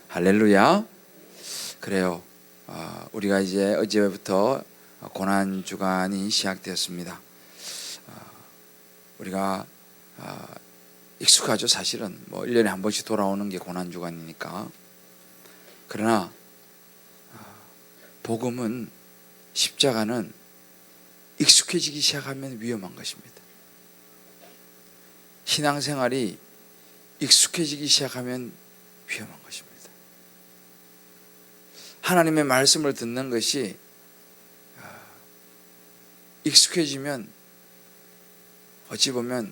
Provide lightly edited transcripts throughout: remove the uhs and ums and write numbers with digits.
할렐루야. 그래요. 우리가 이제 어제부터 고난주간이 시작되었습니다. 우리가 익숙하죠. 사실은 1년에 한 번씩 돌아오는 게 고난주간이니까. 그러나 복음은, 십자가는 익숙해지기 시작하면 위험한 것입니다. 신앙생활이 익숙해지기 시작하면 위험한 것입니다. 하나님의 말씀을 듣는 것이 익숙해지면 어찌 보면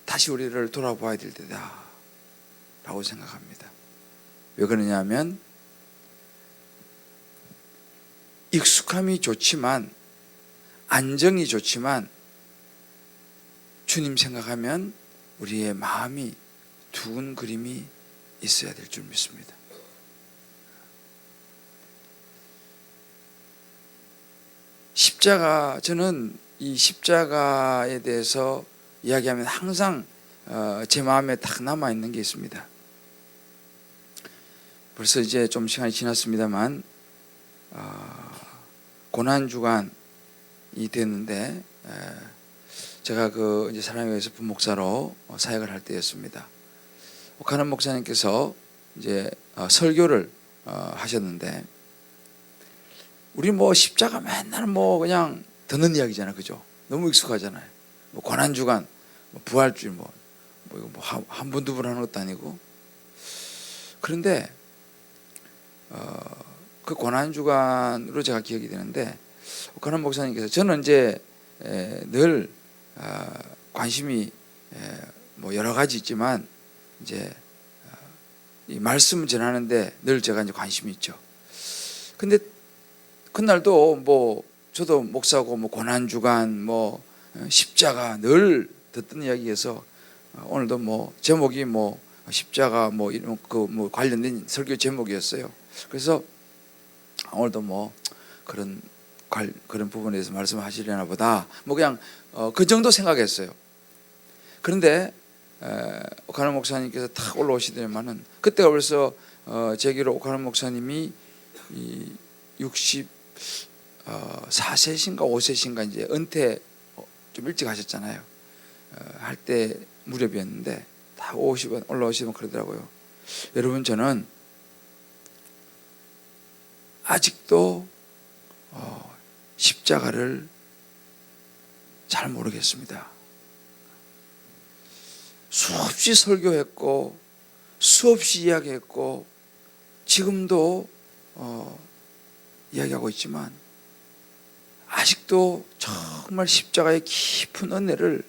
다시 우리를 돌아봐야 될 때다 라고 생각합니다. 왜 그러냐면 익숙함이 좋지만, 안정이 좋지만 주님 생각하면 우리의 마음이 두근거림이 있어야 될 줄 믿습니다. 십자가, 저는 이 십자가에 대해서 이야기하면 항상 제 마음에 딱 남아있는 게 있습니다. 벌써 이제 좀 시간이 지났습니다만 고난주간이 됐는데, 제가 이제 사랑의 교회에서 부목사로 사역을 할 때였습니다. 옥하는 목사님께서 이제 설교를 하셨는데, 우리 십자가 맨날 그냥 듣는 이야기잖아요, 그죠? 너무 익숙하잖아요. 고난주간, 부활주일, 한 분, 두 분 하는 것도 아니고. 그런데 그 고난주간으로 제가 기억이 되는데, 옥하는 목사님께서, 저는 이제 늘 관심이 여러 가지 있지만 이제 이 말씀 전하는데 늘 제가 이제 관심이 있죠. 근데 그날도 저도 목사고 고난주간 십자가 늘 듣던 이야기에서 오늘도 제목이 십자가 이런 관련된 설교 제목이었어요. 그래서 오늘도 그런 부분에서 말씀하시려나 보다 그냥 그 정도 생각했어요. 그런데 옥하는 목사님께서 탁 올라오시더니만은, 그때가 벌써 제기로 옥하는 목사님이 64세신가 5세신가 이제 은퇴 좀 일찍 하셨잖아요. 할 때 무렵이었는데 다 올라오시면 그러더라고요. 여러분, 저는 아직도 십자가를 잘 모르겠습니다. 수없이 설교했고 수없이 이야기했고 지금도 이야기하고 있지만 아직도 정말 십자가의 깊은 은혜를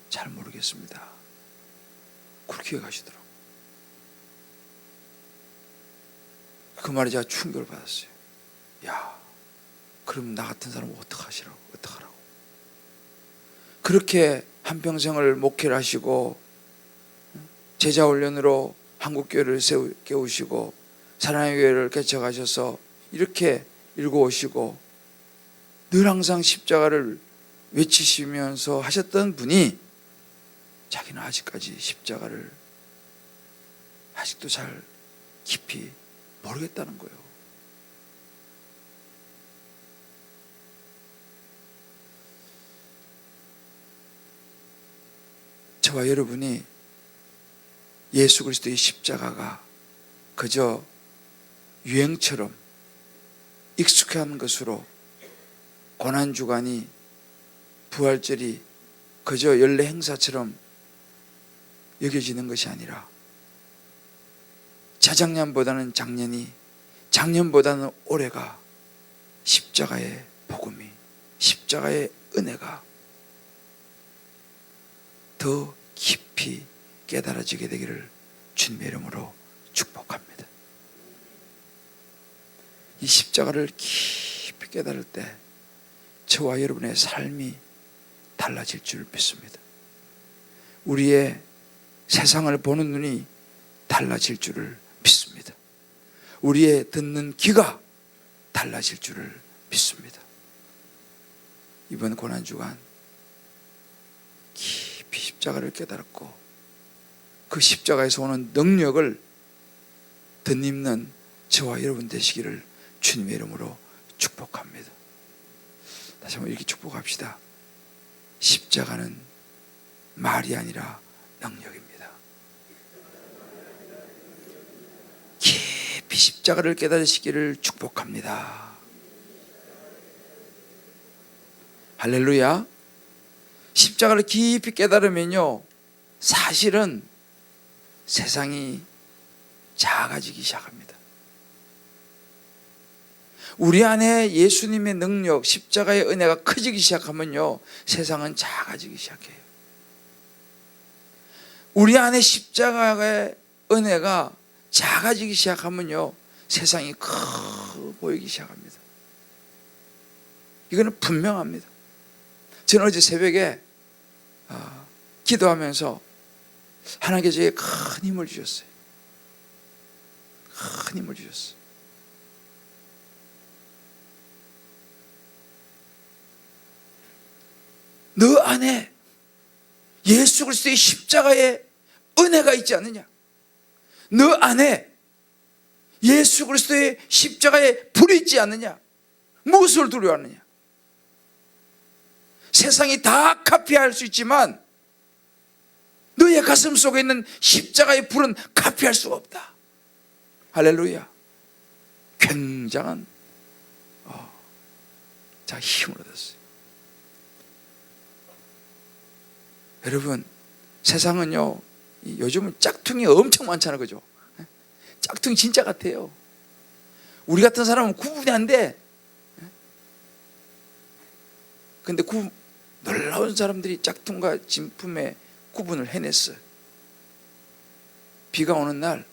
잘 모르겠습니다. 그렇게 가시더라고요. 그 말에 제가 충격을 받았어요. 야, 그럼 나 같은 사람은 어떡하라고. 그렇게 한평생을 목회를 하시고 제자훈련으로 한국교회를 깨우시고 사랑의 교회를 개척하셔서 이렇게 일궈오시고 늘 항상 십자가를 외치시면서 하셨던 분이 자기는 아직까지 십자가를 아직도 잘 깊이 모르겠다는 거예요. 저와 여러분이 예수 그리스도의 십자가가 그저 유행처럼 익숙한 것으로, 고난주간이, 부활절이 그저 연례 행사처럼 여겨지는 것이 아니라 자작년보다는 작년이, 작년보다는 올해가 십자가의 복음이, 십자가의 은혜가 더 깊이 깨달아지게 되기를 주님의 이름으로 축복합니다. 이 십자가를 깊이 깨달을 때 저와 여러분의 삶이 달라질 줄 믿습니다. 우리의 세상을 보는 눈이 달라질 줄을 믿습니다. 우리의 듣는 귀가 달라질 줄을 믿습니다. 이번 고난주간 깊이 십자가를 깨달았고 그 십자가에서 오는 능력을 덧입는 저와 여러분 되시기를 주님의 이름으로 축복합니다. 다시 한번 이렇게 축복합시다. 십자가는 말이 아니라 능력입니다. 깊이 십자가를 깨달으시기를 축복합니다. 할렐루야. 십자가를 깊이 깨달으면요, 사실은 세상이 작아지기 시작합니다. 우리 안에 예수님의 능력, 십자가의 은혜가 커지기 시작하면요, 세상은 작아지기 시작해요. 우리 안에 십자가의 은혜가 작아지기 시작하면요, 세상이 커 보이기 시작합니다. 이거는 분명합니다. 저는 어제 새벽에 기도하면서 하나님께 저에게 큰 힘을 주셨어요. 큰 힘을 주셨어요. 너 안에 예수 그리스도의 십자가의 은혜가 있지 않느냐? 너 안에 예수 그리스도의 십자가의 불이 있지 않느냐? 무엇을 두려워하느냐? 세상이 다 카피할 수 있지만 너의 가슴 속에 있는 십자가의 불은 카피할 수가 없다. 할렐루야. 굉장한 힘을 얻었어요. 여러분, 세상은요, 요즘은 짝퉁이 엄청 많잖아요, 그죠? 짝퉁이 진짜 같아요. 우리 같은 사람은 구분이 안 돼. 근데 놀라운 사람들이 짝퉁과 진품의 구분을 해냈어요. 비가 오는 날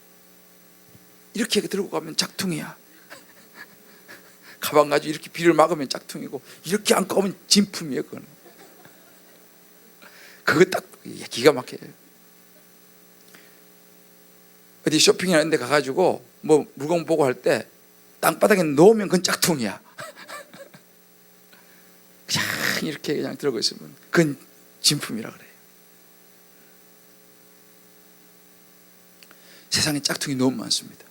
이렇게 들고 가면 짝퉁이야. 가방 가지고 이렇게 비를 막으면 짝퉁이고, 이렇게 안고 오면 진품이에요. 그거 딱 기가 막혀요. 어디 쇼핑하는 데 가가지고 뭐 물건 보고 할 때 땅바닥에 놓으면 그건 짝퉁이야. 그냥 이렇게 그냥 들고 있으면 그건 진품이라 그래요. 세상에 짝퉁이 너무 많습니다.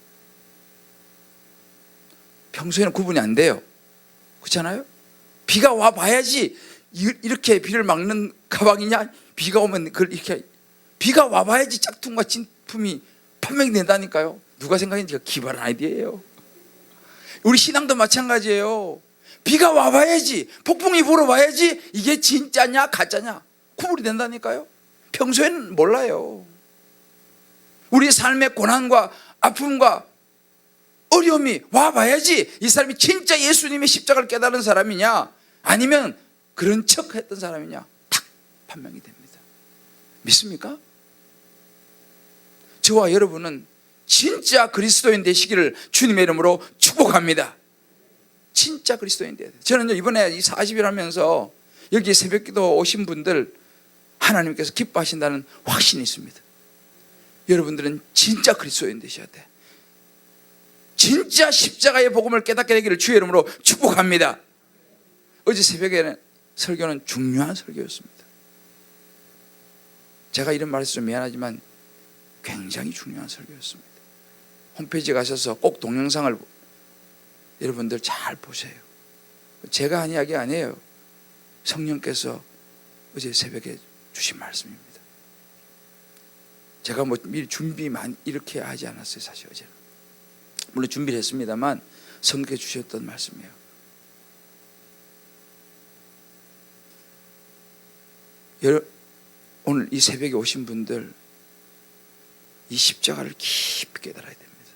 평소에는 구분이 안 돼요. 그렇잖아요? 비가 와 봐야지 이렇게 비를 막는 가방이냐, 비가 오면 그걸 이렇게, 비가 와 봐야지 짝퉁과 진품이 판명이 된다니까요. 누가 생각했는지 기발한 아이디어예요. 우리 신앙도 마찬가지예요. 비가 와 봐야지, 폭풍이 불어 봐야지 이게 진짜냐 가짜냐 구분이 된다니까요. 평소에는 몰라요. 우리 삶의 고난과 아픔과 어려움이 와봐야지 이 사람이 진짜 예수님의 십자가를 깨달은 사람이냐, 아니면 그런 척 했던 사람이냐 탁 판명이 됩니다. 믿습니까? 저와 여러분은 진짜 그리스도인 되시기를 주님의 이름으로 축복합니다. 진짜 그리스도인 돼야 돼요. 저는 이번에 이 40일 하면서 여기 새벽기도 오신 분들 하나님께서 기뻐하신다는 확신이 있습니다. 여러분들은 진짜 그리스도인 되셔야 돼. 진짜 십자가의 복음을 깨닫게 되기를 주의 이름으로 축복합니다. 어제 새벽에 설교는 중요한 설교였습니다. 제가 이런 말해서 좀 미안하지만 굉장히 중요한 설교였습니다. 홈페이지에 가셔서 꼭 동영상을 여러분들 잘 보세요. 제가 한 이야기 아니에요. 성령께서 어제 새벽에 주신 말씀입니다. 제가 뭐 미리 준비만 이렇게 하지 않았어요. 사실 어제는 물론 준비를 했습니다만 성령께 주셨던 말씀이에요. 오늘 이 새벽에 오신 분들 이 십자가를 깊이 깨달아야 됩니다.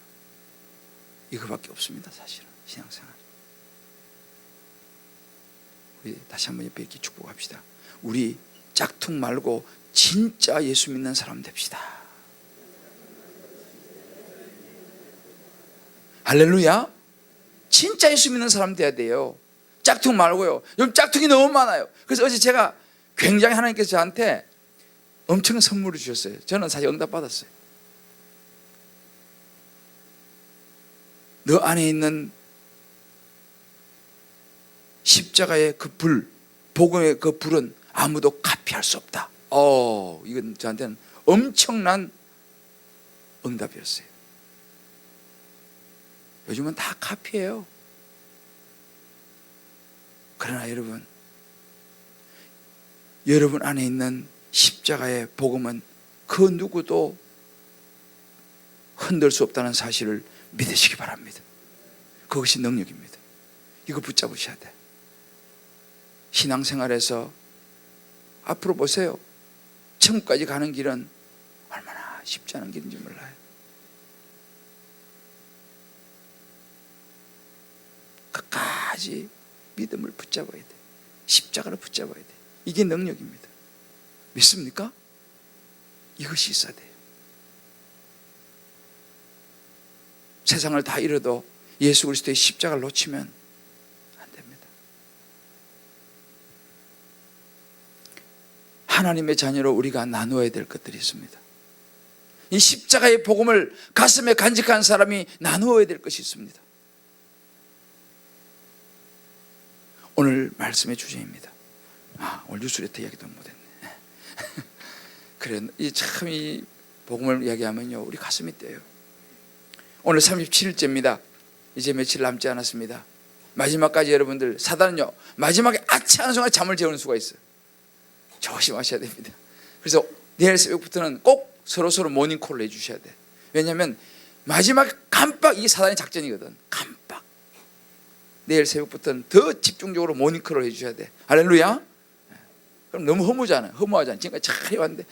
이거밖에 없습니다. 사실은 신앙생활. 우리 다시 한번 옆에 이렇게 축복합시다. 우리 짝퉁 말고 진짜 예수 믿는 사람 됩시다. 할렐루야. 진짜 예수 믿는 사람 돼야 돼요. 짝퉁 말고요. 요즘 짝퉁이 너무 많아요. 그래서 어제 제가 굉장히 하나님께서 저한테 엄청난 선물을 주셨어요. 저는 사실 응답받았어요. 너 안에 있는 십자가의 그 불, 복음의 그 불은 아무도 카피할 수 없다. 이건 저한테는 엄청난 응답이었어요. 요즘은 다 카피예요. 그러나 여러분 안에 있는 십자가의 복음은 그 누구도 흔들 수 없다는 사실을 믿으시기 바랍니다. 그것이 능력입니다. 이거 붙잡으셔야 돼. 신앙생활에서 앞으로 보세요. 천국까지 가는 길은 얼마나 쉽지 않은 길인지 몰라요. 끝까지 믿음을 붙잡아야 돼. 십자가를 붙잡아야 돼. 이게 능력입니다. 믿습니까? 이것이 있어야 돼요. 세상을 다 잃어도 예수 그리스도의 십자가를 놓치면 안 됩니다. 하나님의 자녀로 우리가 나누어야 될 것들이 있습니다. 이 십자가의 복음을 가슴에 간직한 사람이 나누어야 될 것이 있습니다. 오늘 말씀의 주제입니다. 오늘 뉴스레터 이야기도 못했네. 그래, 참 이 복음을 이야기하면요, 우리 가슴이 뛰어요. 오늘 37일째입니다. 이제 며칠 남지 않았습니다. 마지막까지 여러분들, 사단은요 마지막에 아차하는 순간 잠을 재우는 수가 있어요. 조심하셔야 됩니다. 그래서 내일 새벽부터는 꼭 서로 모닝콜을 해주셔야 돼. 왜냐하면 마지막 깜빡, 이게 사단의 작전이거든. 깜빡. 내일 새벽부터는 더 집중적으로 모닝콜을 해주셔야 돼. 할렐루야. 그럼 너무 허무하잖아. 지금까지 잘 해왔는데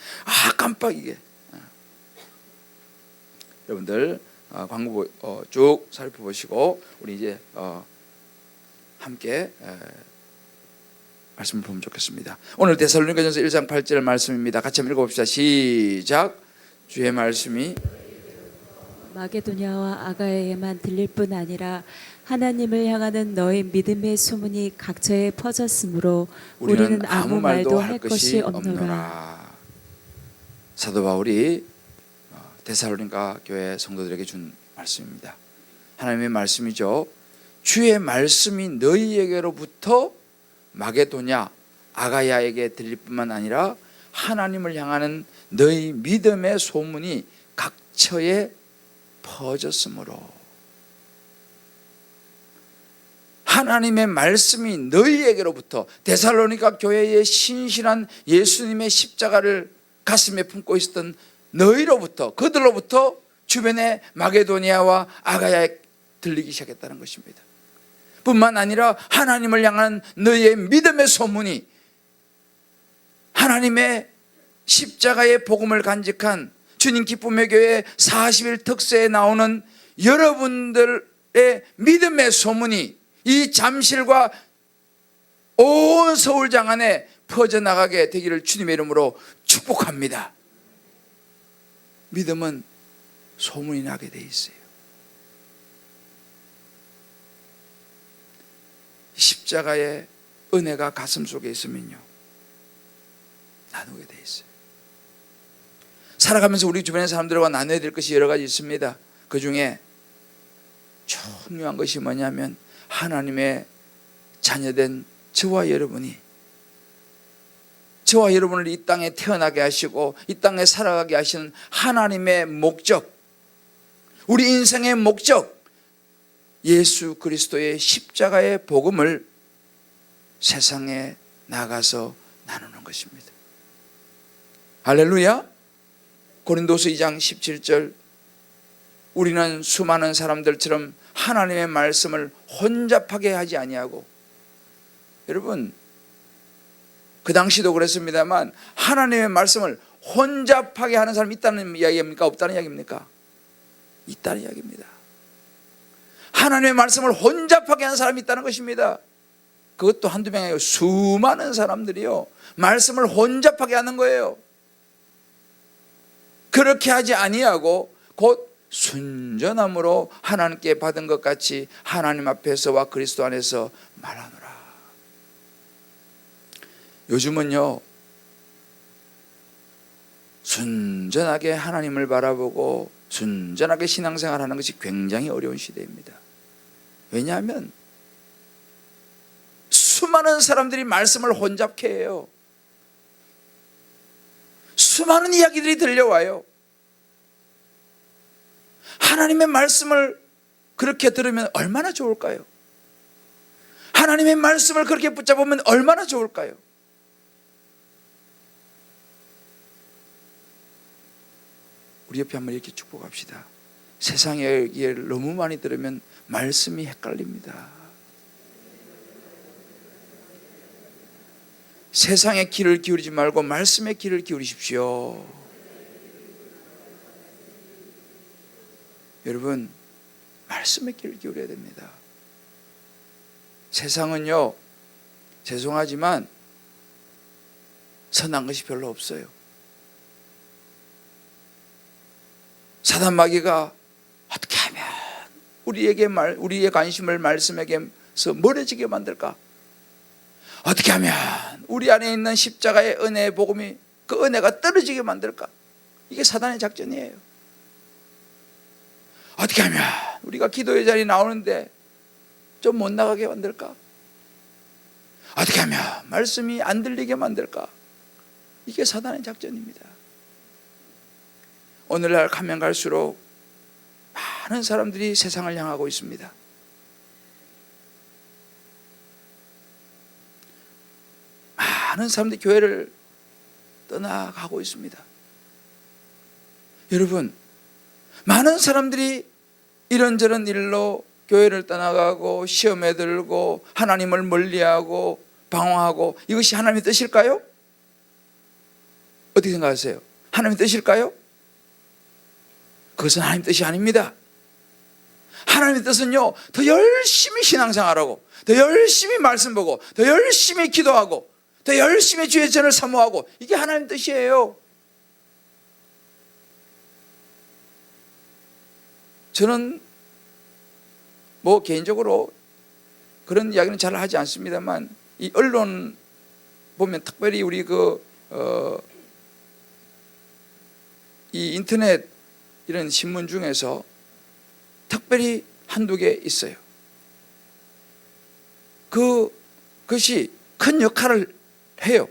깜빡 이게. 여러분들 광고 쭉 살펴보시고 우리 이제 함께 말씀을 보면 좋겠습니다. 오늘 데살로니가전서 1장 8절 말씀입니다. 같이 한번 읽어봅시다. 시작. 주의 말씀이 마게도냐와 아가야에만 들릴 뿐 아니라 하나님을 향하는 너희 믿음의 소문이 각처에 퍼졌으므로 우리는 아무 말도 할 것이 없노라. 사도 바울이 데살로니가 교회 성도들에게 준 말씀입니다. 하나님의 말씀이죠. 주의 말씀이 너희에게로부터 마게도냐 아가야에게 들릴 뿐만 아니라 하나님을 향하는 너희 믿음의 소문이 각처에 퍼졌으므로. 하나님의 말씀이 너희에게로부터, 데살로니가 교회의 신실한 예수님의 십자가를 가슴에 품고 있었던 너희로부터, 그들로부터 주변의 마게도니아와 아가야에 들리기 시작했다는 것입니다. 뿐만 아니라 하나님을 향한 너희의 믿음의 소문이, 하나님의 십자가의 복음을 간직한 주님 기쁨의 교회 40일 특세에 나오는 여러분들의 믿음의 소문이 이 잠실과 온 서울 장안에 퍼져나가게 되기를 주님의 이름으로 축복합니다. 믿음은 소문이 나게 돼 있어요. 십자가의 은혜가 가슴 속에 있으면요, 나누게 돼 있어요. 살아가면서 우리 주변의 사람들과 나눠야 될 것이 여러 가지 있습니다. 그 중에 중요한 것이 뭐냐면 하나님의 자녀된 저와 여러분이, 저와 여러분을 이 땅에 태어나게 하시고 이 땅에 살아가게 하시는 하나님의 목적, 우리 인생의 목적, 예수 그리스도의 십자가의 복음을 세상에 나가서 나누는 것입니다. 할렐루야. 고린도서 2장 17절, 우리는 수많은 사람들처럼 하나님의 말씀을 혼잡하게 하지 아니하고. 여러분, 그 당시도 그랬습니다만 하나님의 말씀을 혼잡하게 하는 사람이 있다는 이야기입니까? 없다는 이야기입니까? 있다는 이야기입니다. 하나님의 말씀을 혼잡하게 하는 사람이 있다는 것입니다. 그것도 한두 명이 아니고 수많은 사람들이요, 말씀을 혼잡하게 하는 거예요. 그렇게 하지 아니하고 곧 순전함으로 하나님께 받은 것 같이 하나님 앞에서와 그리스도 안에서 말하노라. 요즘은요, 순전하게 하나님을 바라보고 순전하게 신앙생활하는 것이 굉장히 어려운 시대입니다. 왜냐하면 수많은 사람들이 말씀을 혼잡케 해요. 수많은 이야기들이 들려와요. 하나님의 말씀을 그렇게 들으면 얼마나 좋을까요? 하나님의 말씀을 그렇게 붙잡으면 얼마나 좋을까요? 우리 옆에 한번 이렇게 축복합시다. 세상의 얘기를 너무 많이 들으면 말씀이 헷갈립니다. 세상의 귀를 기울이지 말고 말씀의 귀를 기울이십시오. 여러분, 말씀의 귀를 기울여야 됩니다. 세상은요, 죄송하지만 선한 것이 별로 없어요. 사단 마귀가 어떻게 하면 우리의 관심을 말씀에게서 멀어지게 만들까? 어떻게 하면 우리 안에 있는 십자가의 은혜의 복음이 그 은혜가 떨어지게 만들까? 이게 사단의 작전이에요. 어떻게 하면 우리가 기도의 자리에 나오는데 좀 못 나가게 만들까? 어떻게 하면 말씀이 안 들리게 만들까? 이게 사단의 작전입니다. 오늘날 가면 갈수록 많은 사람들이 세상을 향하고 있습니다. 많은 사람들이 교회를 떠나가고 있습니다. 여러분, 많은 사람들이 이런저런 일로 교회를 떠나가고 시험에 들고 하나님을 멀리하고 방황하고, 이것이 하나님의 뜻일까요? 어떻게 생각하세요? 하나님의 뜻일까요? 그것은 하나님의 뜻이 아닙니다. 하나님의 뜻은요, 더 열심히 신앙생활하고, 더 열심히 말씀 보고, 더 열심히 기도하고, 더 열심히 주의 전을 사모하고, 이게 하나님의 뜻이에요. 저는 개인적으로 그런 이야기는 잘 하지 않습니다만, 이 언론 보면 특별히 우리 이 인터넷 이런 신문 중에서 특별히 한두 개 있어요. 그것이 큰 역할을 해요.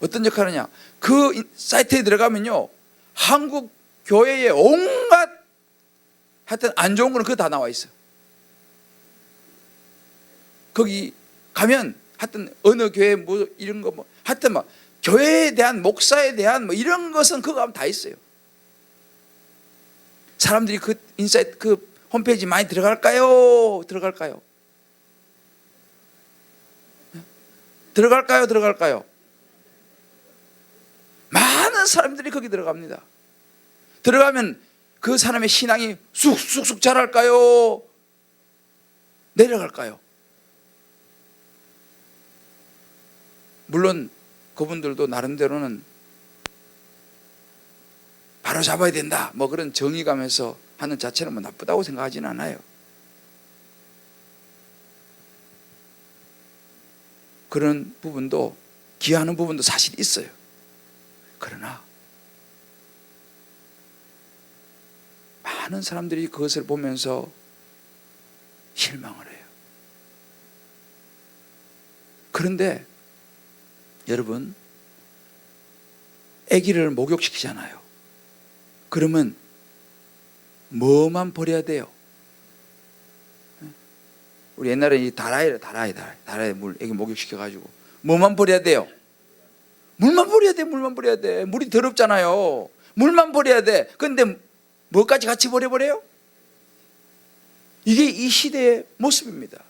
어떤 역할을 하냐? 그 사이트에 들어가면요, 한국 교회의 온갖 하여튼 안 좋은 거는 그거 다 나와 있어요. 거기 가면 하여튼 어느 교회 이런 거 하여튼 교회에 대한, 목사에 대한 이런 것은 그거 하면 다 있어요. 사람들이 그 인사이트 그 홈페이지 많이 들어갈까요? 들어갈까요? 들어갈까요? 많은 사람들이 거기 들어갑니다. 들어가면 그 사람의 신앙이 쑥쑥쑥 자랄까요? 내려갈까요? 물론 그분들도 나름대로는 바로 잡아야 된다, 그런 정의감에서 하는 자체는 나쁘다고 생각하지는 않아요. 그런 부분도, 기여하는 부분도 사실 있어요. 그러나 많은 사람들이 그것을 보면서 실망을 해요. 그런데 여러분, 아기를 목욕시키잖아요. 그러면 뭐만 버려야 돼요? 우리 옛날에 이 다라이에 물 애기 목욕시켜가지고 뭐만 버려야 돼요? 물만 버려야 돼. 물이 더럽잖아요. 물만 버려야 돼. 그런데 뭐까지 같이 버려버려요? 이게 이 시대의 모습입니다.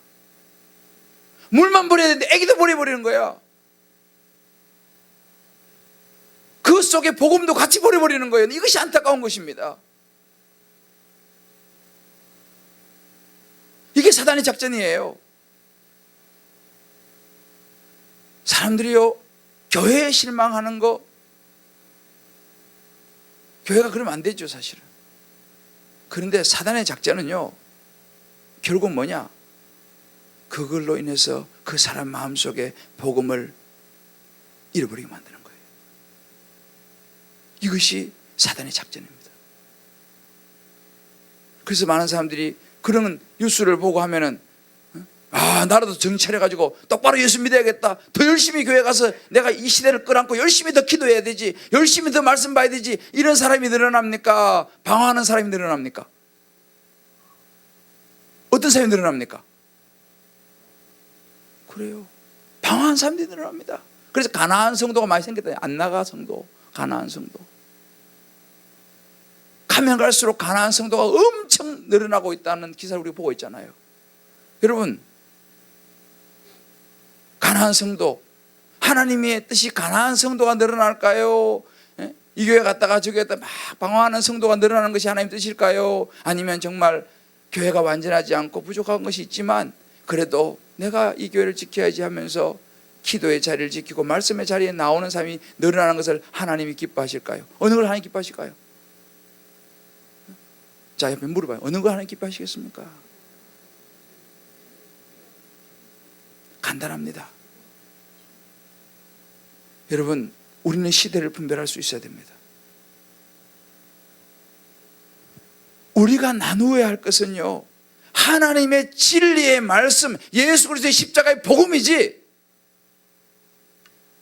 물만 버려야 되는데 애기도 버려버리는 거야. 그 속에 복음도 같이 버려버리는 거예요. 이것이 안타까운 것입니다. 이게 사단의 작전이에요. 사람들이요, 교회에 실망하는 거, 교회가 그러면 안 되죠, 사실은. 그런데 사단의 작전은요, 결국 뭐냐? 그걸로 인해서 그 사람 마음속에 복음을 잃어버리게 만드는 거예요. 이것이 사단의 작전입니다. 그래서 많은 사람들이 그런 뉴스를 보고 하면은, 나라도 정찰해가지고 똑바로 예수 믿어야겠다, 더 열심히 교회 가서 내가 이 시대를 끌어안고 열심히 더 기도해야 되지, 열심히 더 말씀 봐야 되지, 이런 사람이 늘어납니까? 방황하는 사람이 늘어납니까? 어떤 사람이 늘어납니까? 그래요. 방황한 사람들이 늘어납니다. 그래서 가나안 성도가 많이 생겼다. 안나가 성도, 가나안 성도. 가면 갈수록 가나안 성도가 엄청 늘어나고 있다는 기사를 우리가 보고 있잖아요. 여러분, 가나안 성도, 하나님의 뜻이 가나안 성도가 늘어날까요? 이 교회 갔다가 저 교회 갔다가 막 방황하는 성도가 늘어나는 것이 하나님 뜻일까요? 아니면 정말 교회가 완전하지 않고 부족한 것이 있지만 그래도 내가 이 교회를 지켜야지 하면서 기도의 자리를 지키고 말씀의 자리에 나오는 사람이 늘어나는 것을 하나님이 기뻐하실까요? 어느 걸 하나님 기뻐하실까요? 자, 옆에 물어봐요. 어느 걸 하나님 기뻐하시겠습니까? 간단합니다. 여러분, 우리는 시대를 분별할 수 있어야 됩니다. 우리가 나누어야 할 것은요, 하나님의 진리의 말씀, 예수 그리스도의 십자가의 복음이지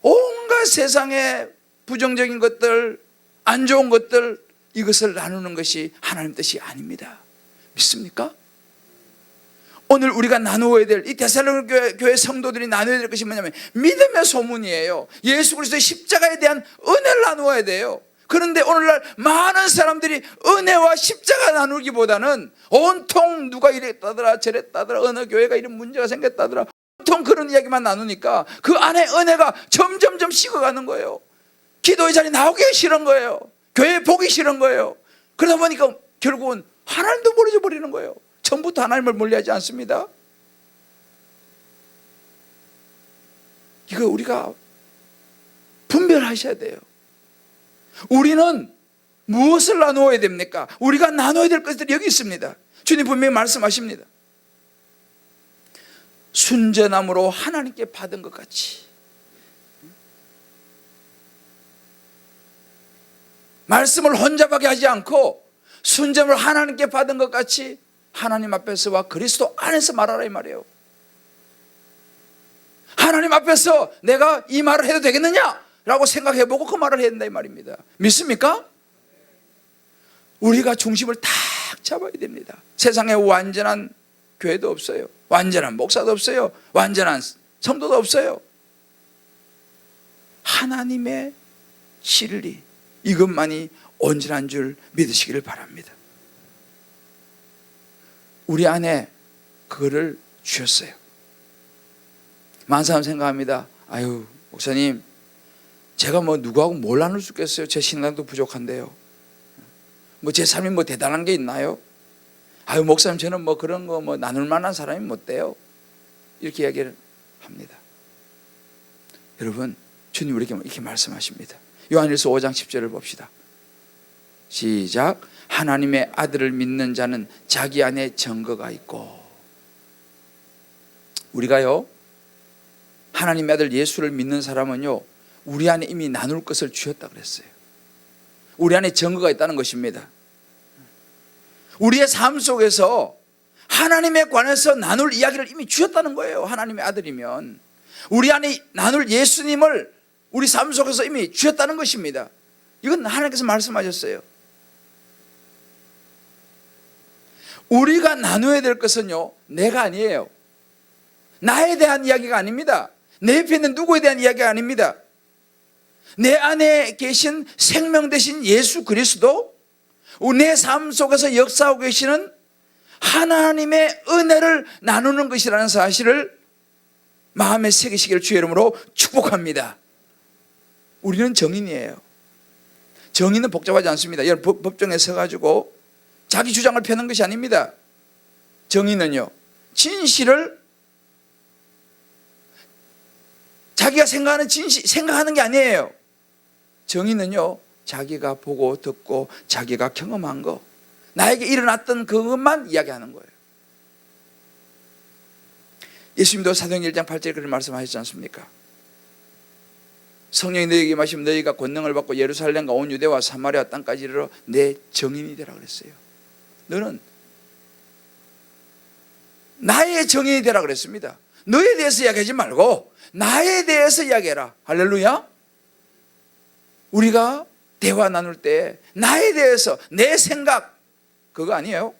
온갖 세상의 부정적인 것들, 안 좋은 것들, 이것을 나누는 것이 하나님 뜻이 아닙니다. 믿습니까? 오늘 우리가 나누어야 될, 이 데살로니가 교회 성도들이 나누어야 될 것이 뭐냐면 믿음의 소문이에요. 예수 그리스도의 십자가에 대한 은혜를 나누어야 돼요. 그런데 오늘날 많은 사람들이 은혜와 십자가 나누기보다는 온통 누가 이랬다더라 저랬다더라 어느 교회가 이런 문제가 생겼다더라 온통 그런 이야기만 나누니까 그 안에 은혜가 점점점 식어가는 거예요. 기도의 자리 나오기 싫은 거예요. 교회 보기 싫은 거예요. 그러다 보니까 결국은 하나님도 멀어져 버리는 거예요. 처음부터 하나님을 멀리하지 않습니다. 이거 우리가 분별하셔야 돼요. 우리는 무엇을 나누어야 됩니까? 우리가 나눠야 될 것들이 여기 있습니다. 주님 분명히 말씀하십니다. 순전함으로 하나님께 받은 것 같이 말씀을 혼잡하게 하지 않고 순전을 하나님께 받은 것 같이 하나님 앞에서와 그리스도 안에서 말하라 이 말이에요. 하나님 앞에서 내가 이 말을 해도 되겠느냐? 라고 생각해보고 그 말을 해야 된다 이 말입니다. 믿습니까? 우리가 중심을 딱 잡아야 됩니다. 세상에 완전한 교회도 없어요. 완전한 목사도 없어요. 완전한 성도도 없어요. 하나님의 진리, 이것만이 온전한 줄 믿으시기를 바랍니다. 우리 안에 그거를 주셨어요. 많은 사람 생각합니다. 아유 목사님, 제가 뭐 누구하고 뭘 나눌 수 있겠어요? 제 신앙도 부족한데요. 뭐 제 삶이 뭐 대단한 게 있나요? 아유 목사님, 저는 뭐 그런 거 뭐 나눌 만한 사람이 못 돼요. 이렇게 이야기를 합니다. 여러분, 주님 우리에게 이렇게 말씀하십니다. 요한일서 5장 10절을 봅시다. 시작. 하나님의 아들을 믿는 자는 자기 안에 증거가 있고. 우리가요, 하나님의 아들 예수를 믿는 사람은요, 우리 안에 이미 나눌 것을 주셨다 그랬어요. 우리 안에 증거가 있다는 것입니다. 우리의 삶 속에서 하나님에 관해서 나눌 이야기를 이미 주셨다는 거예요. 하나님의 아들이면 우리 안에 나눌 예수님을 우리 삶 속에서 이미 주셨다는 것입니다. 이건 하나님께서 말씀하셨어요. 우리가 나눠야 될 것은요, 내가 아니에요. 나에 대한 이야기가 아닙니다. 내 옆에 있는 누구에 대한 이야기가 아닙니다. 내 안에 계신 생명 되신 예수 그리스도, 내 삶 속에서 역사하고 계시는 하나님의 은혜를 나누는 것이라는 사실을 마음에 새기시기를 주의 이름으로 축복합니다. 우리는 정인이에요. 정인은 복잡하지 않습니다. 여러분, 법정에 서가지고 자기 주장을 펴는 것이 아닙니다. 정인은요, 진실을 자기가 생각하는 진실, 생각하는 게 아니에요. 정인은요, 자기가 보고 듣고 자기가 경험한 거, 나에게 일어났던 그것만 이야기하는 거예요. 예수님도 사도행전 1장 8절에 그런 말씀하셨지 않습니까? 성령이 너희에게 임하시면 너희가 권능을 받고 예루살렘과 온 유대와 사마리아 땅까지 이르러 내 정인이 되라 그랬어요. 너는 나의 정인이 되라 그랬습니다. 너에 대해서 이야기하지 말고 나에 대해서 이야기해라. 할렐루야. 우리가 대화 나눌 때 나에 대해서 내 생각, 그거 아니에요.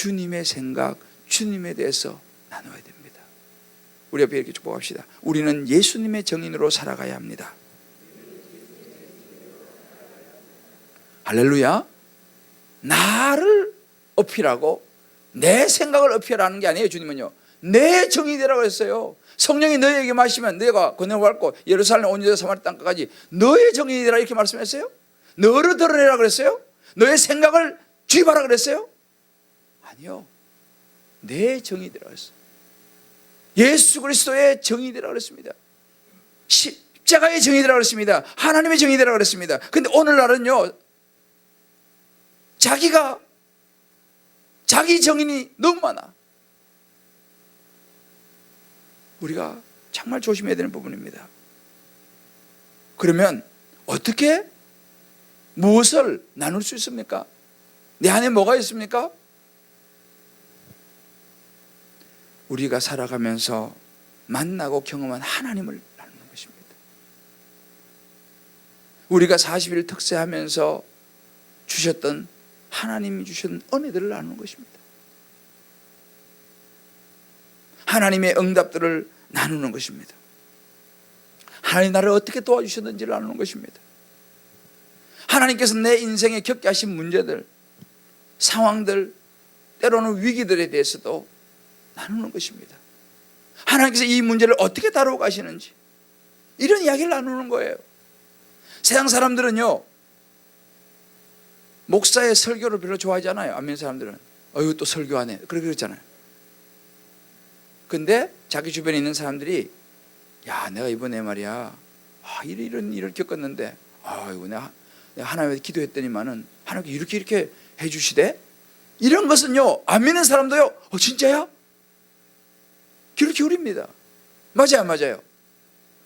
주님의 생각, 주님에 대해서 나눠야 됩니다. 우리 옆에 이렇게 축복합시다. 우리는 예수님의 정인으로 살아가야 합니다. 할렐루야. 나를 어필하고 내 생각을 어필하는 게 아니에요. 주님은요, 내 정이 되라고 했어요. 성령이 너에게 마시면 너가 권능을 받고 예루살렘 온 유다 사마리아 땅까지 너의 정이 되라 이렇게 말씀했어요? 너를 드러내라 그랬어요? 너의 생각을 주입하라 그랬어요? 아니요, 내 정이 되라 그랬어요. 예수 그리스도의 정이 되라 그랬습니다. 십자가의 정이 되라 그랬습니다. 하나님의 정이 되라 그랬습니다. 근데 오늘날은요, 자기 정인이 너무 많아. 우리가 정말 조심해야 되는 부분입니다. 그러면 어떻게 무엇을 나눌 수 있습니까? 내 안에 뭐가 있습니까? 우리가 살아가면서 만나고 경험한 하나님을 나누는 것입니다. 우리가 40일 특세하면서 주셨던 하나님이 주신 은혜들을 나누는 것입니다. 하나님의 응답들을 나누는 것입니다. 하나님 나를 어떻게 도와주셨는지를 나누는 것입니다. 하나님께서 내 인생에 겪게 하신 문제들, 상황들, 때로는 위기들에 대해서도 나누는 것입니다. 하나님께서 이 문제를 어떻게 다루어 가시는지, 이런 이야기를 나누는 거예요. 세상 사람들은요, 목사의 설교를 별로 좋아하지 않아요. 안면 사람들은 어휴 또 설교하네 그렇게 그랬잖아요. 근데 자기 주변에 있는 사람들이 야 내가 이번에 말이야 이런 일을 겪었는데 이거 내가 하나님한테 기도했더니만은 하나님께 이렇게 해주시대. 이런 것은요, 안 믿는 사람도요, 진짜야? 귀를 기울입니다. 맞아요.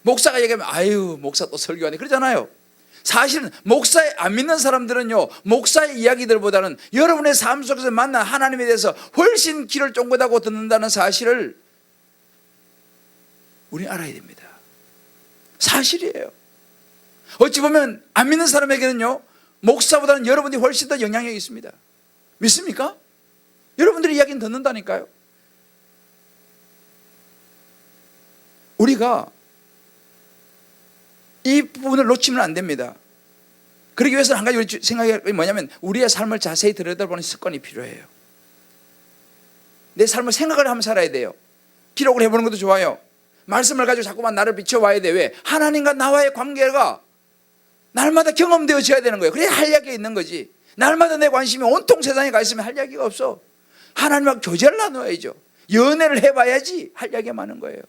목사가 얘기하면 아유 목사 또 설교하네 그러잖아요. 사실은 목사에 안 믿는 사람들은요, 목사의 이야기들보다는 여러분의 삶 속에서 만난 하나님에 대해서 훨씬 귀를 쫑긋하고 듣는다는 사실을 우리는 알아야 됩니다. 사실이에요. 어찌 보면 안 믿는 사람에게는요, 목사보다는 여러분이 훨씬 더 영향력이 있습니다. 믿습니까? 여러분들의 이야기는 듣는다니까요. 우리가 이 부분을 놓치면 안 됩니다. 그러기 위해서는 한 가지 우리 생각이 뭐냐면 우리의 삶을 자세히 들여다보는 습관이 필요해요. 내 삶을 생각을 하면서 살아야 돼요. 기록을 해보는 것도 좋아요. 말씀을 가지고 자꾸만 나를 비춰봐야 돼. 왜? 하나님과 나와의 관계가 날마다 경험되어져야 되는 거예요. 그래야 할 이야기가 있는 거지. 날마다 내 관심이 온통 세상에 가 있으면 할 이야기가 없어. 하나님과 교제를 나눠야죠. 연애를 해봐야지 할 이야기가 많은 거예요.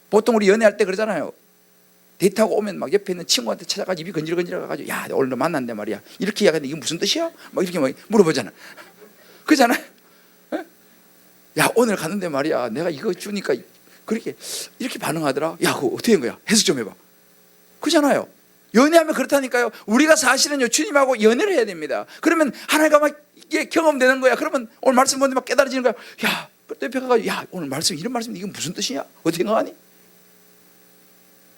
보통 우리 연애할 때 그러잖아요. 데이트하고 오면 막 옆에 있는 친구한테 찾아가지고 입이 건질건질해가지고 야 오늘 너 만났는데 말이야 이렇게 이야기하는데 이게 무슨 뜻이야? 막 이렇게 막 물어보잖아. 그러잖아요. 야 오늘 갔는데 말이야 내가 이거 주니까 그렇게 이렇게 반응하더라. 야 그거 어떻게 된 거야? 해석 좀 해봐. 그러잖아요. 연애하면 그렇다니까요. 우리가 사실은요 주님하고 연애를 해야 됩니다. 그러면 하나님과 막 이게 경험되는 거야. 그러면 오늘 말씀 보는데 막 깨달아지는 거야. 야 그때 옆에 가가지고 야 오늘 말씀 이런 말씀 이게 무슨 뜻이냐? 어떻게 생각하니?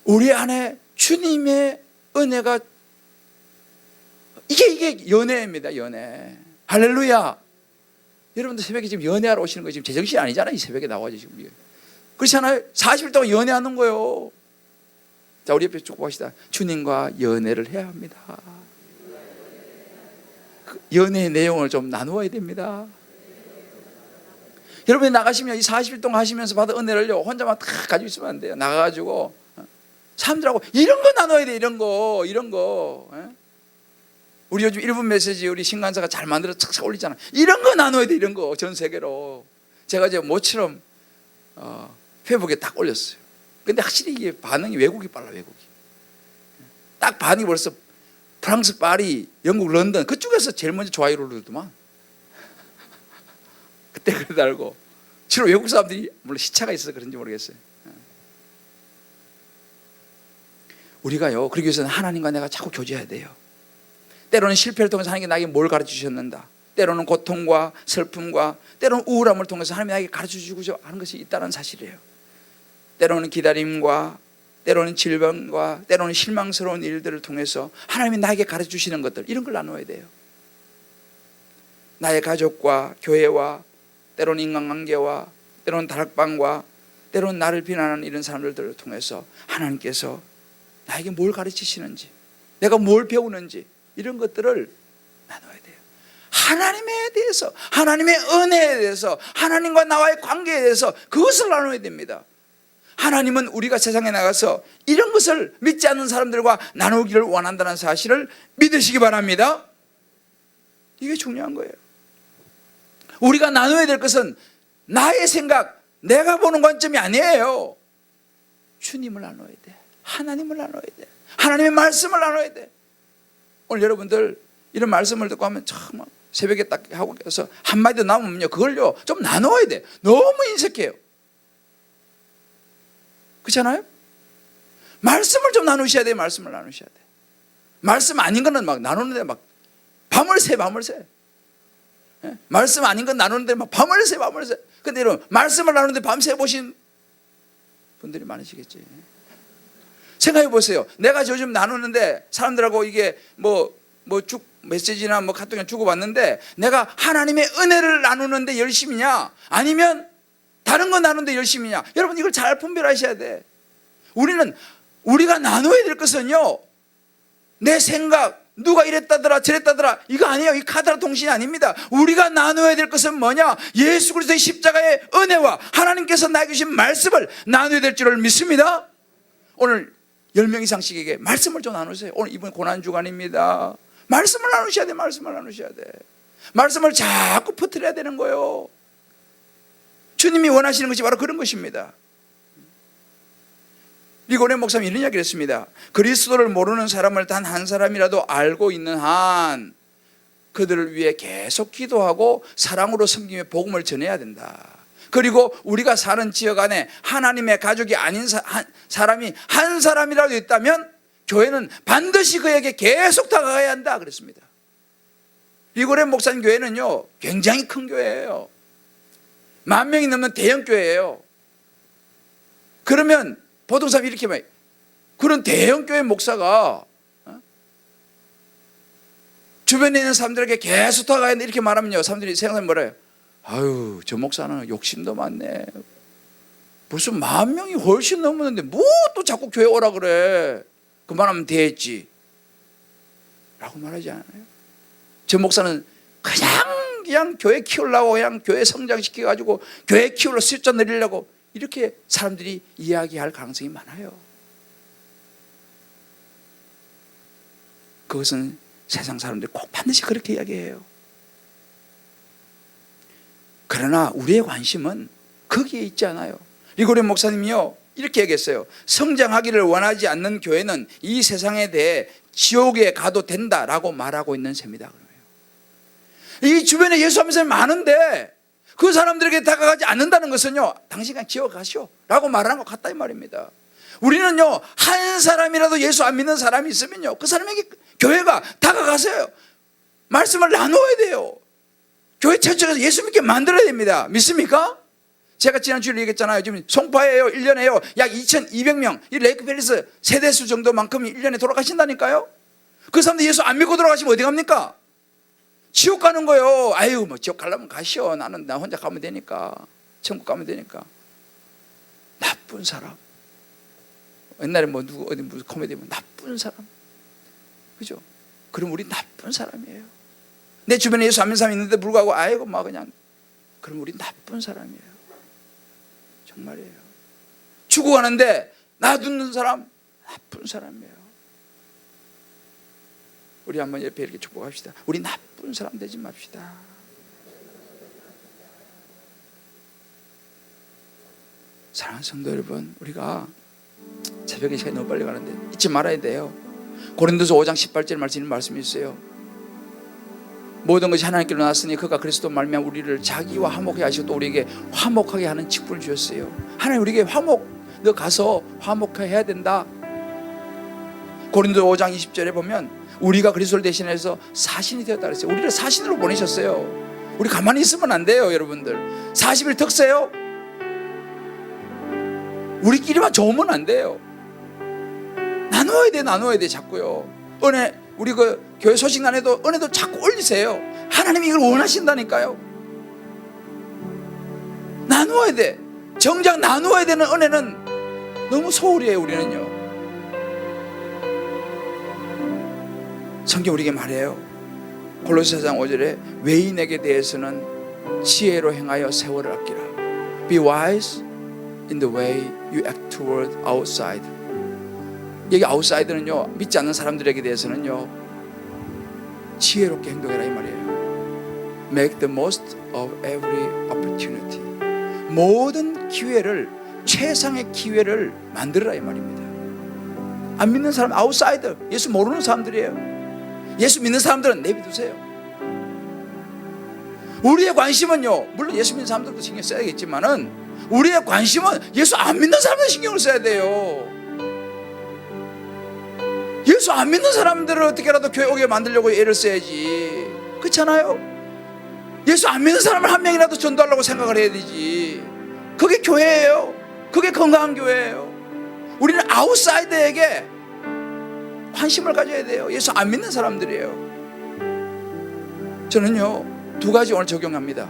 우리 안에 주님의 은혜가 이게 연애입니다. 연애. 할렐루야. 여러분들 새벽에 지금 연애하러 오시는 거 지금 제정신이 아니잖아요. 이 새벽에 나와서 지금. 그렇잖아요. 40일 동안 연애하는 거예요. 자, 우리 옆에 쭉 봅시다. 주님과 연애를 해야 합니다. 그 연애의 내용을 좀 나누어야 됩니다. 여러분이 나가시면 이 40일 동안 하시면서 받은 은혜를요 혼자만 다 가지고 있으면 안 돼요. 나가가지고 사람들하고 이런 거 나눠야 돼. 이런 거. 우리 요즘 1분 메시지 우리 신간사가 잘 만들어서 착착 올리잖아. 이런 거 나눠야 돼. 이런 거 전 세계로. 제가 이제 모처럼 페이북에 딱 올렸어요. 근데 확실히 이게 반응이 외국이 빨라. 외국이 딱 반응이 벌써 프랑스 파리, 영국 런던 그쪽에서 제일 먼저 좋아요를 누르더만. 그때 그래도 알고 주로 외국 사람들이 물론 시차가 있어서 그런지 모르겠어요. 우리가요 그러기 위해서는 하나님과 내가 자꾸 교제해야 돼요. 때로는 실패를 통해서 하나님께 나에게 뭘 가르쳐 주셨는가, 때로는 고통과 슬픔과 때로는 우울함을 통해서 하나님이 나에게 가르쳐 주고 하는 것이 있다는 사실이에요. 때로는 기다림과 때로는 질병과 때로는 실망스러운 일들을 통해서 하나님이 나에게 가르쳐 주시는 것들, 이런 걸 나눠야 돼요. 나의 가족과 교회와 때로는 인간관계와 때로는 다락방과 때로는 나를 비난하는 이런 사람들을 통해서 하나님께서 나에게 뭘 가르치시는지, 내가 뭘 배우는지 이런 것들을 나눠야 돼요. 하나님에 대해서, 하나님의 은혜에 대해서, 하나님과 나와의 관계에 대해서 그것을 나눠야 됩니다. 하나님은 우리가 세상에 나가서 이런 것을 믿지 않는 사람들과 나누기를 원한다는 사실을 믿으시기 바랍니다. 이게 중요한 거예요. 우리가 나눠야 될 것은 나의 생각, 내가 보는 관점이 아니에요. 주님을 나눠야 돼. 하나님을 나눠야 돼. 하나님의 말씀을 나눠야 돼. 오늘 여러분들 이런 말씀을 듣고 하면 참 새벽에 딱 하고 껴서 한마디도 남으면요, 그걸요 좀 나눠야 돼. 너무 인색해요. 그렇잖아요? 말씀을 좀 나누셔야 돼요. 말씀을 나누셔야 돼. 말씀 아닌 거는 막 나누는데 막 밤을 새. 예? 말씀 아닌 건 나누는데 막 밤을 새. 근데 여러분, 말씀을 나누는데 밤새 보신 분들이 많으시겠지. 생각해 보세요. 내가 요즘 나누는데 사람들하고 이게 쭉 메시지나 카톡이나 주고받는데 내가 하나님의 은혜를 나누는데 열심이냐, 아니면 다른 거 나누는데 열심이냐. 여러분, 이걸 잘 분별하셔야 돼. 우리가 나눠야 될 것은요, 내 생각, 누가 이랬다더라 저랬다더라 이거 아니에요. 이 카드라 통신이 아닙니다. 우리가 나눠야 될 것은 뭐냐? 예수 그리스도의 십자가의 은혜와 하나님께서 나에게 주신 말씀을 나눠야 될 줄을 믿습니다. 오늘 10명 이상씩에게 말씀을 좀 나누세요. 오늘 이번 고난주간입니다. 말씀을 나누셔야 돼. 말씀을 나누셔야 돼. 말씀을 자꾸 퍼뜨려야 되는 거예요. 주님이 원하시는 것이 바로 그런 것입니다. 리고네 목사님이 이런 이야기를 했습니다. 그리스도를 모르는 사람을 단 한 사람이라도 알고 있는 한 그들을 위해 계속 기도하고 사랑으로 섬기며 복음을 전해야 된다. 그리고 우리가 사는 지역 안에 하나님의 가족이 아닌 사람이 한 사람이라도 있다면 교회는 반드시 그에게 계속 다가가야 한다 그랬습니다. 리고네 목사님 교회는요 굉장히 큰 교회예요. 10,000명이 넘는 대형 교회예요. 그러면 보통 사람이 이렇게 말해요. 그런 대형 교회 목사가 주변에 있는 사람들에게 계속 다가가야 한다 이렇게 말하면요, 사람들이 생각하면 뭐라 해요? 아유, 저 목사는 욕심도 많네. 벌써 10,000명이 훨씬 넘었는데 뭐 또 자꾸 교회 오라 그래. 그만하면 되겠지 라고 말하지 않아요? 저 목사는 그냥 교회 키우려고, 그냥 교회 성장시켜가지고 교회 키우려고 숫자 늘리려고 이렇게 사람들이 이야기할 가능성이 많아요. 그것은 세상 사람들이 꼭 반드시 그렇게 이야기해요. 그러나 우리의 관심은 거기에 있지 않아요. 리고레 목사님이요 이렇게 얘기했어요. 성장하기를 원하지 않는 교회는 이 세상에 대해 지옥에 가도 된다라고 말하고 있는 셈이다. 이 주변에 예수 믿는 사람이 많은데 그 사람들에게 다가가지 않는다는 것은요, 당신 그냥 지옥 가시오 라고 말하는 것 같다 이 말입니다. 우리는요 한 사람이라도 예수 안 믿는 사람이 있으면요 그 사람에게 교회가 다가가세요. 말씀을 나누어야 돼요. 교회 전체에서 예수 믿게 만들어야 됩니다. 믿습니까? 제가 지난주에 얘기했잖아요. 지금 송파에요 1년에요 약 2,200명 이 레이크팰리스 세대수 정도만큼 1년에 돌아가신다니까요. 그 사람들 예수 안 믿고 돌아가시면 어디 갑니까? 지옥 가는 거요. 아유, 지옥 가려면 가시오. 나는 나 혼자 가면 되니까. 천국 가면 되니까. 나쁜 사람. 옛날에 누구 어디 무슨 코미디 보면 나쁜 사람. 그죠? 그럼 우리 나쁜 사람이에요. 내 주변에 예수 안 믿는 사람이 있는데 불구하고 아이고 그냥 그럼 우리 나쁜 사람이에요. 정말이에요. 죽어가는데 놔두는 사람 나쁜 사람이에요. 우리 한번 옆에 이렇게 축복합시다. 우리 나쁜 사람 되지 맙시다. 사랑하는 성도 여러분, 우리가 새벽에 시간이 너무 빨리 가는데 잊지 말아야 돼요. 고린도서 5장 18절 말씀이 있어요. 모든 것이 하나님께로 나왔으니 그가 그리스도 말미암아 우리를 자기와 화목하게 하시고 또 우리에게 화목하게 하는 직분을 주셨어요. 하나님 우리에게 너 가서 화목하게 해야 된다. 고린도 5장 20절에 보면 우리가 그리스도를 대신해서 사신이 되었다 그랬어요. 우리를 사신으로 보내셨어요. 우리 가만히 있으면 안 돼요. 여러분들 40일 덕세요. 우리끼리만 좋으면 안 돼요. 나눠야 돼 자꾸요. 은혜, 우리 그 교회 소식 난에도 은혜도 자꾸 올리세요. 하나님이 이걸 원하신다니까요. 나누어야 돼. 정작 나누어야 되는 은혜는 너무 소홀해요. 우리는요. 성경 우리에게 말해요. 골로새 4장 5절에 외인에게 대해서는 지혜로 행하여 세월을 아끼라. Be wise in the way you act toward outside. 여기 outside는요, 믿지 않는 사람들에게 대해서는요, 지혜롭게 행동해라 이 말이에요. Make the most of every opportunity. 모든 기회를, 최상의 기회를 만들어라 이 말입니다. 안 믿는 사람, 아웃사이더, 예수 모르는 사람들이에요. 예수 믿는 사람들은 내비두세요. 우리의 관심은요, 물론 예수 믿는 사람들도 신경 써야겠지만은 우리의 관심은 예수 안 믿는 사람들 신경을 써야 돼요. 예수 안 믿는 사람들을 어떻게라도 교회 오게 만들려고 애를 써야지. 그렇잖아요? 예수 안 믿는 사람을 한 명이라도 전도하려고 생각을 해야 되지. 그게 교회예요. 그게 건강한 교회예요. 우리는 아웃사이더에게 관심을 가져야 돼요. 예수 안 믿는 사람들이에요. 저는요, 두 가지 오늘 적용합니다.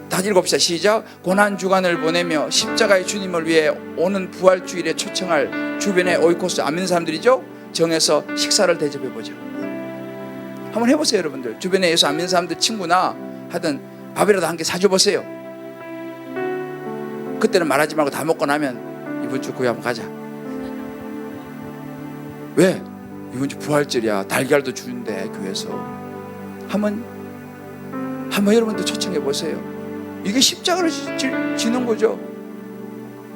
다 읽읍시다. 시작. 고난주간을 보내며 십자가의 주님을 위해 오는 부활주일에 초청할 주변의 오이코스 안 믿는 사람들이죠. 정해서 식사를 대접해보자. 한번 해보세요. 여러분들 주변에 예수 안 믿는 사람들 친구나 하든 밥이라도 한 개 사줘보세요. 그때는 말하지 말고 다 먹고 나면 이번 주 교회 한번 가자. 왜? 이번 주 부활절이야. 달걀도 주는데 교회에서. 한번 여러분들 초청해 보세요. 이게 십자가를 지는 거죠.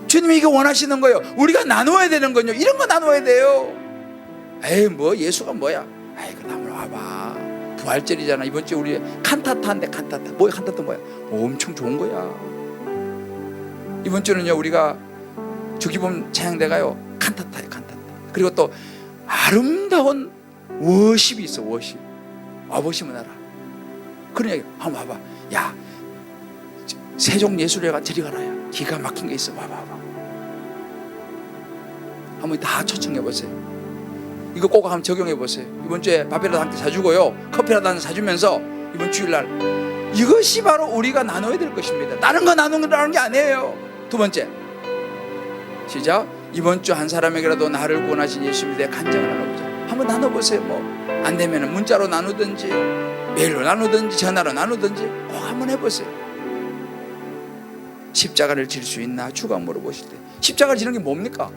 주님이 이게 원하시는 거예요. 우리가 나누어야 되는 건요, 이런 거 나누어야 돼요. 에이 뭐 예수가 뭐야. 에이 그럼 한번 와봐. 부활절이잖아. 이번 주에 우리 칸타타인데 칸타타. 뭐야 칸타타 뭐야. 엄청 좋은 거야. 이번 주는요 우리가 주기범 찬양대가요 칸타타예요. 칸타타. 그리고 또 아름다운 워십이 있어. 워십. 와보시면 알아. 그런 얘기 한번 와봐. 야 세종예술회관 저리 가라. 야 기가 막힌 게 있어. 와봐. 한번 다 초청해 보세요. 이거 꼭 한번 적용해 보세요. 이번 주에 밥이라도 한 끼 사주고요, 커피라도 한 잔 사주면서 이번 주일날 이것이 바로 우리가 나눠야 될 것입니다. 다른 거 나누는 게 아니에요. 두 번째, 시작. 이번 주 한 사람에게라도 나를 구원하신 예수님에 대해 간증을 나눠보자. 한번 나눠보세요. 뭐 안 되면 문자로 나누든지 메일로 나누든지 전화로 나누든지 꼭 한번 해보세요. 십자가를 질 수 있나 주가 물어보실 때 십자가를 지는 게 뭡니까?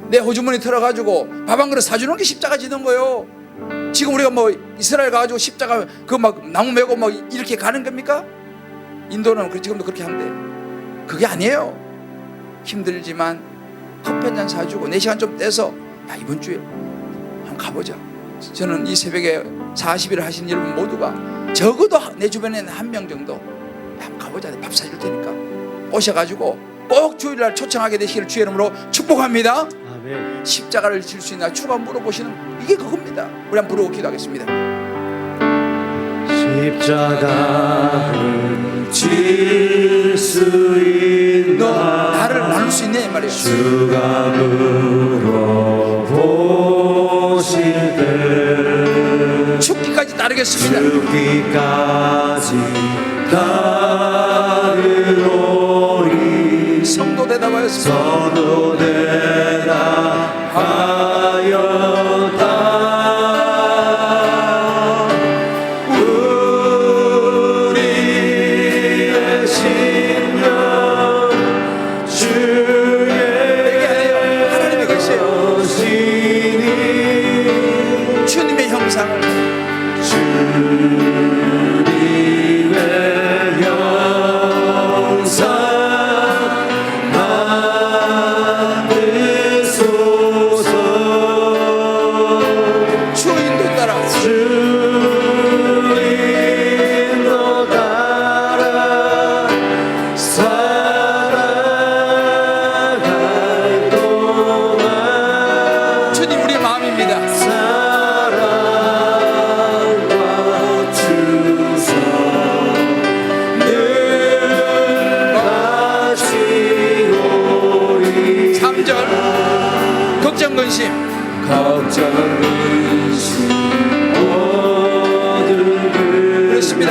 내 호주머니 털어가지고 밥 한 그릇 사주는 게 십자가 지는 거예요. 지금 우리가 뭐 이스라엘 가가지고 십자가 그 막 나무 메고 막 이렇게 가는 겁니까? 인도는 지금도 그렇게 한대. 그게 아니에요. 힘들지만 커피 한 잔 사주고 4시간 좀 떼서 야 이번 주에 한번 가보자. 저는 이 새벽에 40일을 하신 여러분 모두가 적어도 내 주변에는 한 명 정도 한번 가보자. 밥 사줄 테니까 오셔가지고 꼭 주일날 초청하게 되시기를 주의 이름으로 축복합니다. 아멘. 십자가를 질 수 있나 주가 물어보시는 이게 그겁니다. 우리 한번 부르고 기도하겠습니다. 십자가를 질 수 있나 나를 나눌 수 있냐 이 말이에요. 주가 물어보실 때 죽기까지 따르겠습니다. 죽기까지 따르노리 성도 대답하였습니다. 성도 대답하였다. 우리의 심령 주의 하나님의 것이에요. 것이니 주님의 형상을 주님의 형상 만드소서. 주 인도 따라 주 인도 따라 살아갈 동안 주님 우리의 마음입니다. 사랑과 주소 늘 같이 오리. 3절 걱정 근심 걱정 근심 모든 그 그렇습니다.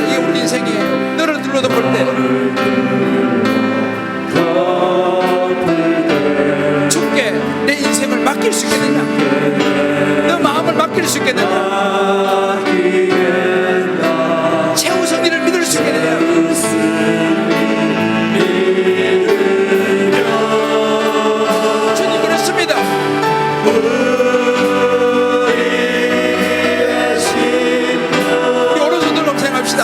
예수께 내요. 주님 그렇습니다. 우리 오른손들로 생각합시다.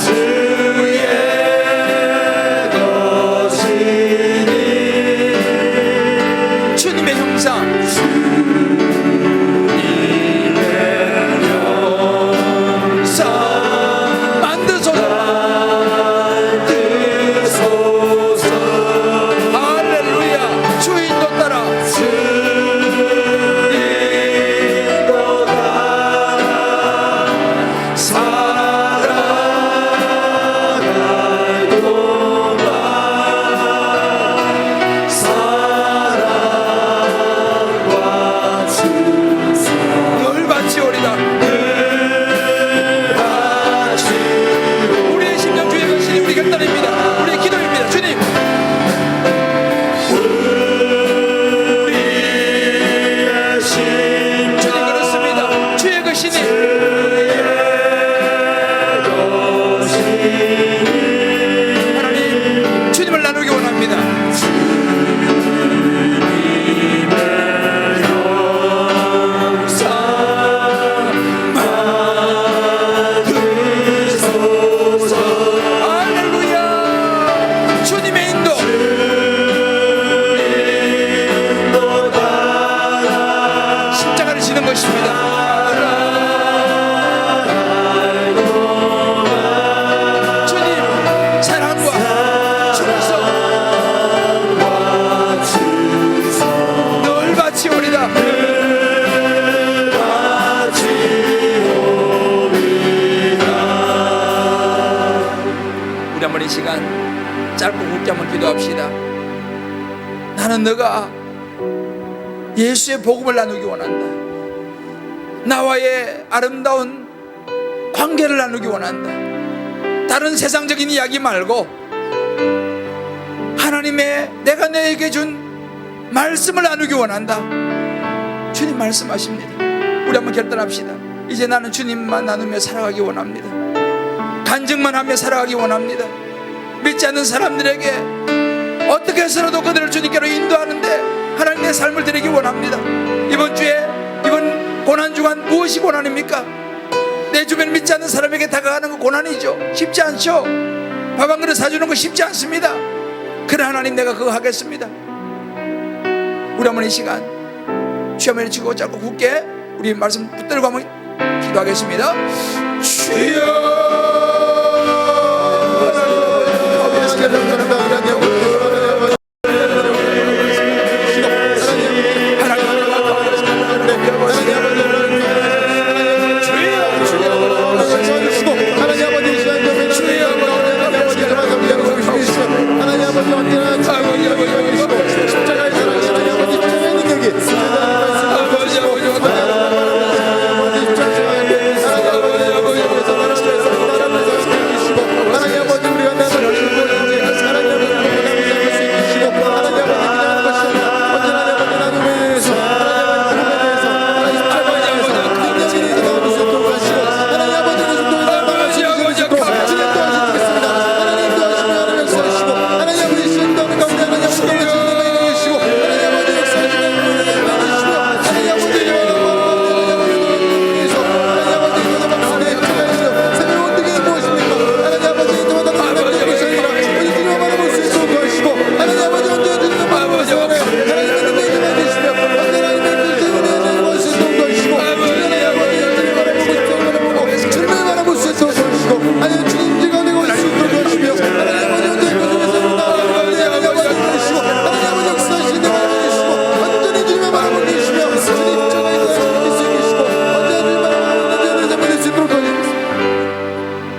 주님의 형상, 할렐루야. 주의 인도 따라 늘 바치오리다. 우리의 심령 주의 것이 우리 결단입니다. 우리의 기도입니다. 주님 주님 그렇습니다. 주의 것이니 하나님 주님을 나누기 원합니다. 할렐루야. 주님의 인도, 십자가를 지는 것입니다. 주님 사랑과 충성 늘 바치오리다. 우리 한번 이 시간 짧고 굵게 한번 기도합시다. 나는 너가 예수의 복음을 나누기 원한다. 나와의 아름다운 관계를 나누기 원한다. 다른 세상적인 이야기 말고 하나님의 내가 너에게 준 말씀을 나누기 원한다. 주님 말씀하십니다. 우리 한번 결단합시다. 이제 나는 주님만 나누며 살아가기 원합니다. 간증만 하며 살아가기 원합니다. 믿지 않는 사람들에게 어떻게 해서라도 그들을 주님께로 인도하는데 하나님 내 삶을 드리기 원합니다. 이번 주에 이번 고난주간 무엇이 고난입니까? 내 주변 믿지 않는 사람에게 다가가는 건 고난이죠. 쉽지 않죠. 밥 한 그릇 사주는 거 쉽지 않습니다. 그래 하나님 내가 그거 하겠습니다. 우리 한번 이 시간 주여 치고 짧고 굳게 우리 말씀 붙들고 한번 기도하겠습니다. 주여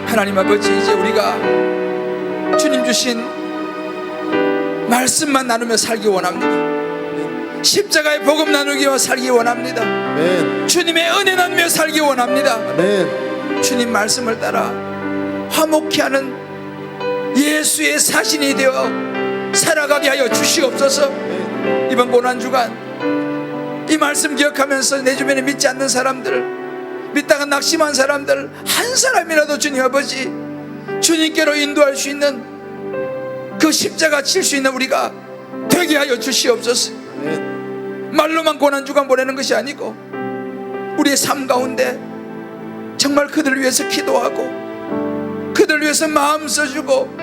하나님 아버지, 이제 우리가 주님 주신 말씀만 나누며 살기 원합니다. 십자가의 복음 나누기와 살기 원합니다. 아멘. 주님의 은혜 나누며 살기 원합니다. 아멘. 주님 말씀을 따라 화목케 하는 예수의 사신이 되어 살아가게 하여 주시옵소서. 이번 고난주간 이 말씀 기억하면서 내 주변에 믿지 않는 사람들, 믿다가 낙심한 사람들 한 사람이라도 주님 아버지 주님께로 인도할 수 있는 그 십자가 칠 수 있는 우리가 되게 하여 주시옵소서. 말로만 고난주간 보내는 것이 아니고 우리의 삶 가운데 정말 그들을 위해서 기도하고 그들을 위해서 마음 써주고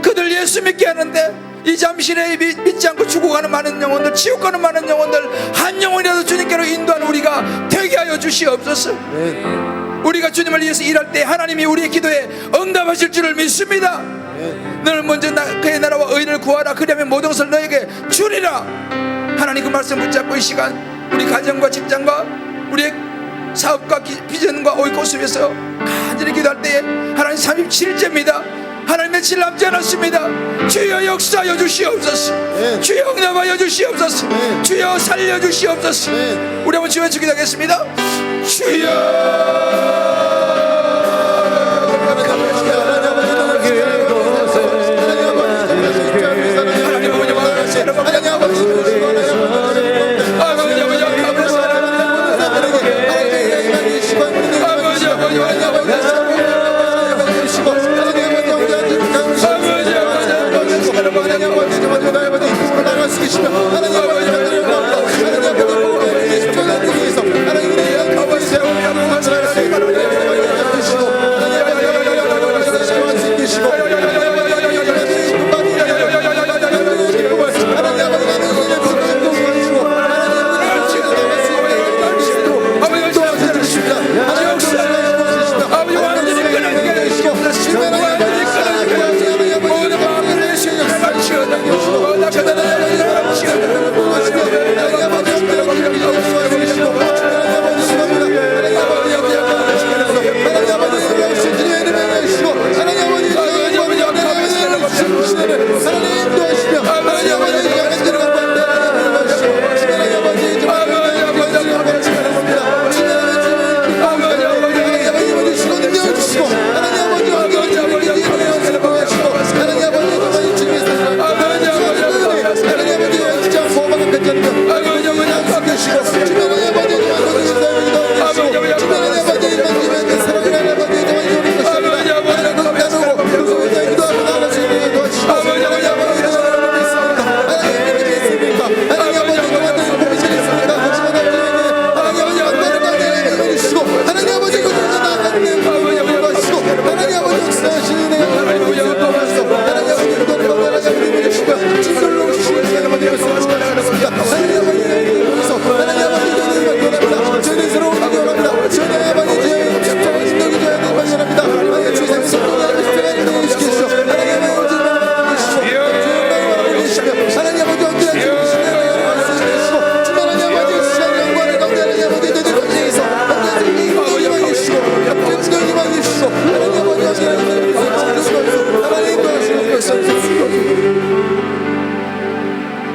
그들 예수 믿게 하는데 이 잠시내 믿지 않고 죽어가는 많은 영혼들, 지옥 가는 많은 영혼들 한 영혼이라도 주님께로 인도하는 우리가 되게 하여 주시옵소서. 우리가 주님을 위해서 일할 때 하나님이 우리의 기도에 응답하실 줄을 믿습니다. 너는 먼저 그의 나라와 의를 구하라, 그리하면 모든 것을 너에게 주리라. 하나님 그 말씀 붙잡고 이 시간 우리 가정과 직장과 우리의 사업과 비전과 오이코스 위해서 간절히 기도할 때에 하나님 37일째입니다 하나님 며칠 남지 않았습니다. 주여 역사하여 주시옵소서. 주여 응답하여 주시옵소서. 주여 살려주시옵소서. 우리 한번 주여 기도하겠습니다. 주여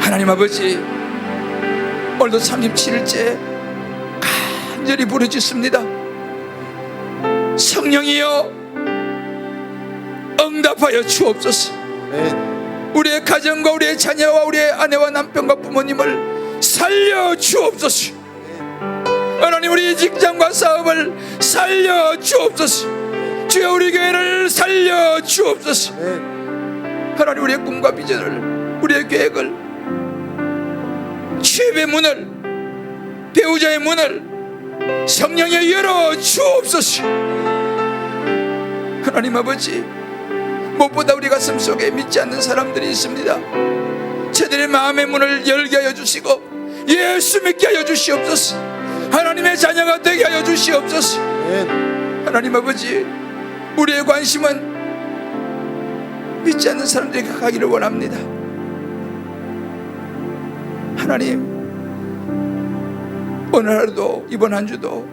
하나님 아버지, 오늘도 37일째 간절히 부르짖습니다. 성령이여 응답하여 주옵소서. 우리의 가정과 우리의 자녀와 우리의 아내와 남편과 부모님을 살려 주옵소서. 하나님 우리 직장과 사업을 살려 주옵소서. 주여 우리 교회를 살려 주옵소서. 하나님 우리의 꿈과 비전을, 우리의 계획을, 취업의 문을, 배우자의 문을 성령에 열어 주옵소서. 하나님 아버지, 무엇보다 우리 가슴 속에 믿지 않는 사람들이 있습니다. 저들의 마음의 문을 열게 하여 주시고 예수 믿게 하여 주시옵소서. 하나님의 자녀가 되게 하여 주시옵소서. 하나님 아버지, 우리의 관심은 믿지 않는 사람들에게 가기를 원합니다. 하나님, 오늘 하루도 이번 한 주도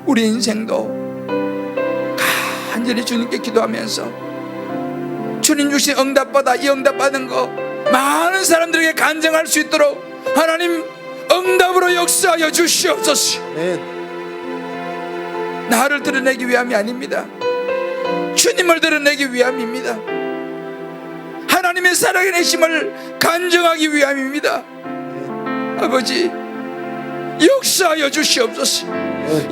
우리 인생도 간절히 주님께 기도하면서 주님 주신 응답받아 이 응답받은 거 많은 사람들에게 간증할 수 있도록 하나님 응답으로 역사하여 주시옵소서. 나를 드러내기 위함이 아닙니다. 주님을 드러내기 위함입니다. 하나님의 사랑의 내심을 간증하기 위함입니다. 아버지, 역사하여 주시옵소서.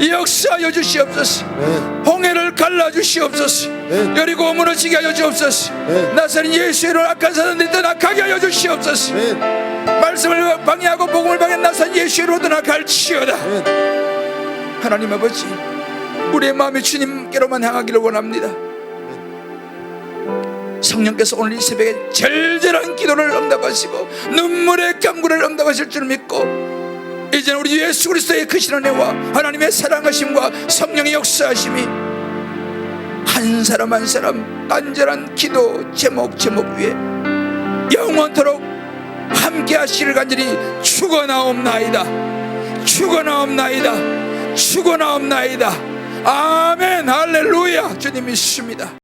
역사하여 주시옵소서. 홍해를 갈라주시옵소서. 여리고 무너지게 하여 주옵소서. 나사렛 예수의 이름으로 악한 사람들이 떠나가게 하여 주시옵소서. 말씀을 방해하고 복음을 방해한 나사렛 예수의 이름으로 떠나갈지어다. 하나님 아버지, 우리의 마음이 주님께로만 향하기를 원합니다. 성령께서 오늘 이 새벽에 절절한 기도를 응답하시고 눈물의 강구를 응답하실 줄 믿고, 이제는 우리 예수 그리스도의 크신 은혜와 하나님의 사랑하심과 성령의 역사하심이 한 사람 한 사람 간절한 기도 제목 위에 영원토록 함께 하시기를 간절히 축원하옵나이다. 아멘. 할렐루야. 주님 믿습니다.